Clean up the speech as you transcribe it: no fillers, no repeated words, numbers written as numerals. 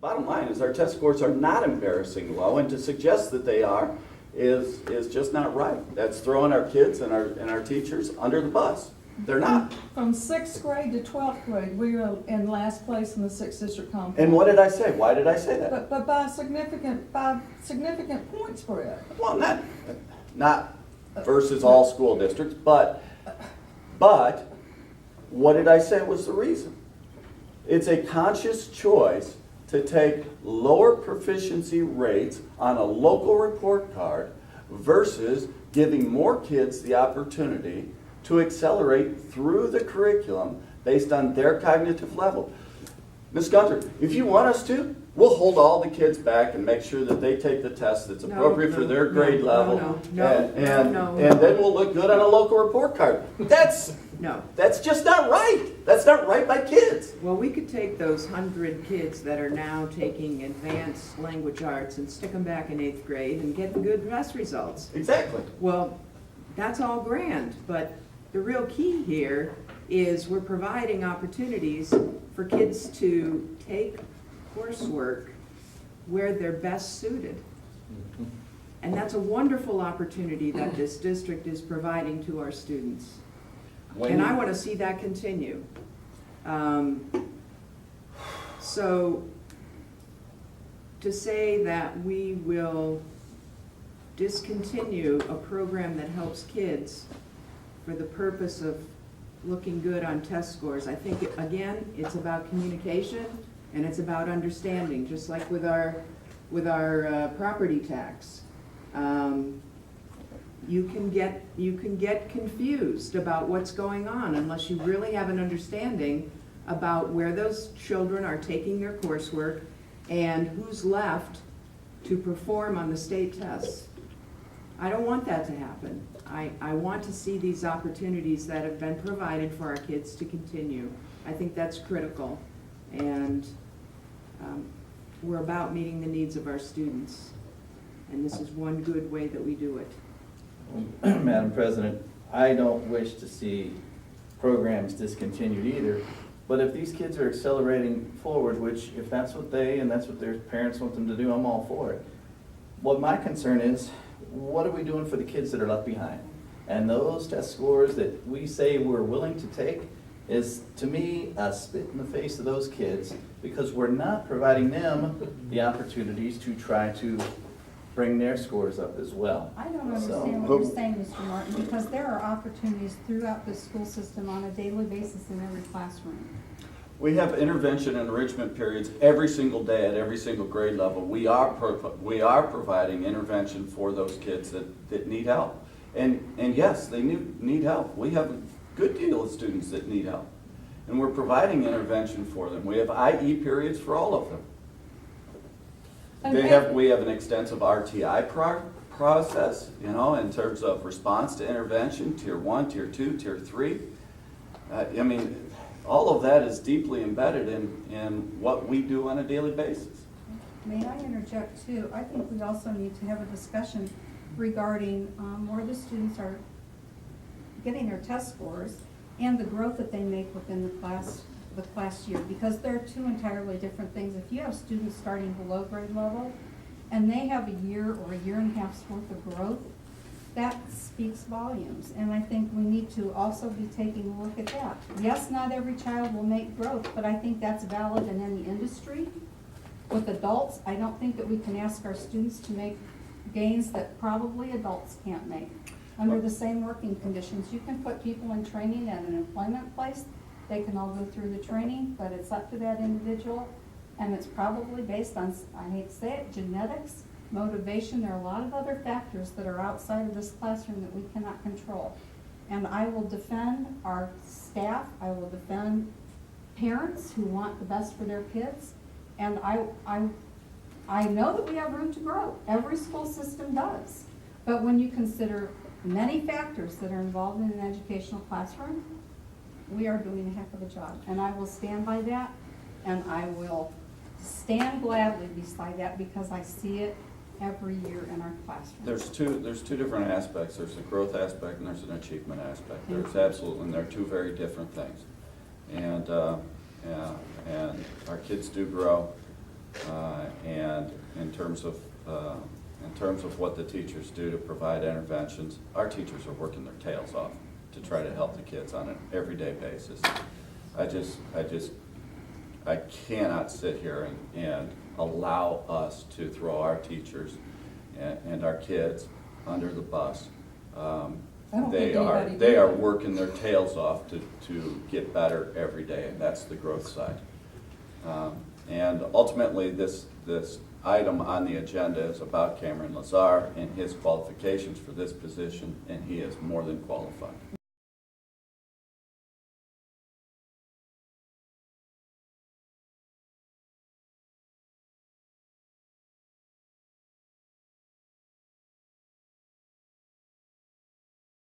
Bottom line is our test scores are not embarrassing low, and to suggest that they are is just not right. That's throwing our kids and our teachers under the bus. They're not. From 6th grade to 12th grade, we were in last place in the 6th district conference. And what did I say? Why did I say that? But by significant point spread. Well, not versus all school districts, but what did I say was the reason? It's a conscious choice to take lower proficiency rates on a local report card versus giving more kids the opportunity to accelerate through the curriculum based on their cognitive level. Ms. Gunther, if you want us to, we'll hold all the kids back and make sure that they take the test that's appropriate for their grade level. And then we'll look good on a local report card. That's just not right. That's not right by kids. Well, we could take those 100 kids that are now taking advanced language arts and stick them back in 8th grade and get good test results. Exactly. Well, that's all grand, but the real key here is we're providing opportunities for kids to take coursework where they're best suited. And that's a wonderful opportunity that this district is providing to our students. And I want to see that continue. So to say that we will discontinue a program that helps kids for the purpose of looking good on test scores, I think, again, it's about communication and it's about understanding, just like with our property tax. You can get confused about what's going on unless you really have an understanding about where those children are taking their coursework and who's left to perform on the state tests. I don't want that to happen. I want to see these opportunities that have been provided for our kids to continue. I think that's critical, and we're about meeting the needs of our students, and this is one good way that we do it. Madam President, I don't wish to see programs discontinued either, but if these kids are accelerating forward, which if that's what that's what their parents want them to do, I'm all for it. What my concern is, what are we doing for the kids that are left behind? And those test scores that we say we're willing to take is, to me, a spit in the face of those kids, because we're not providing them the opportunities to try to bring their scores up as well. I don't understand what you're saying, Mr. Martin, because there are opportunities throughout the school system on a daily basis in every classroom. We have intervention and enrichment periods every single day at every single grade level. We are providing intervention for those kids that need help. And yes, they need help. We have a good deal of students that need help. And we're providing intervention for them. We have IE periods for all of them. We have an extensive RTI process, in terms of response to intervention, tier 1, tier 2, tier 3. All of that is deeply embedded in what we do on a daily basis. May I interject too? I think we also need to have a discussion regarding where the students are getting their test scores and the growth that they make within the class year, because they're two entirely different things. If you have students starting below grade level and they have a year or a year and a half's worth of growth, that speaks volumes, and I think we need to also be taking a look at that. Yes, not every child will make growth, but I think that's valid in any industry. With adults, I don't think that we can ask our students to make gains that probably adults can't make under the same working conditions. You can put people in training at an employment place, they can all go through the training, but it's up to that individual, and it's probably based on, I hate to say it, genetics, motivation. There are a lot of other factors that are outside of this classroom that we cannot control. And I will defend our staff, I will defend parents who want the best for their kids, and I know that we have room to grow. Every school system does. But when you consider many factors that are involved in an educational classroom, we are doing a heck of a job. And I will stand by that, and I will stand gladly beside that, because I see it every year in our classroom. There's two different aspects. There's the growth aspect and there's an achievement aspect. There's absolutely, and they're two very different things. And our kids do grow. And in terms of what the teachers do to provide interventions, our teachers are working their tails off to try to help the kids on an everyday basis. I cannot sit here and allow us to throw our teachers and our kids under the bus. don't think anybody They did. are working their tails off to get better every day, and that's the growth side. And ultimately, this item on the agenda is about Cameron Lazar and his qualifications for this position, and he is more than qualified.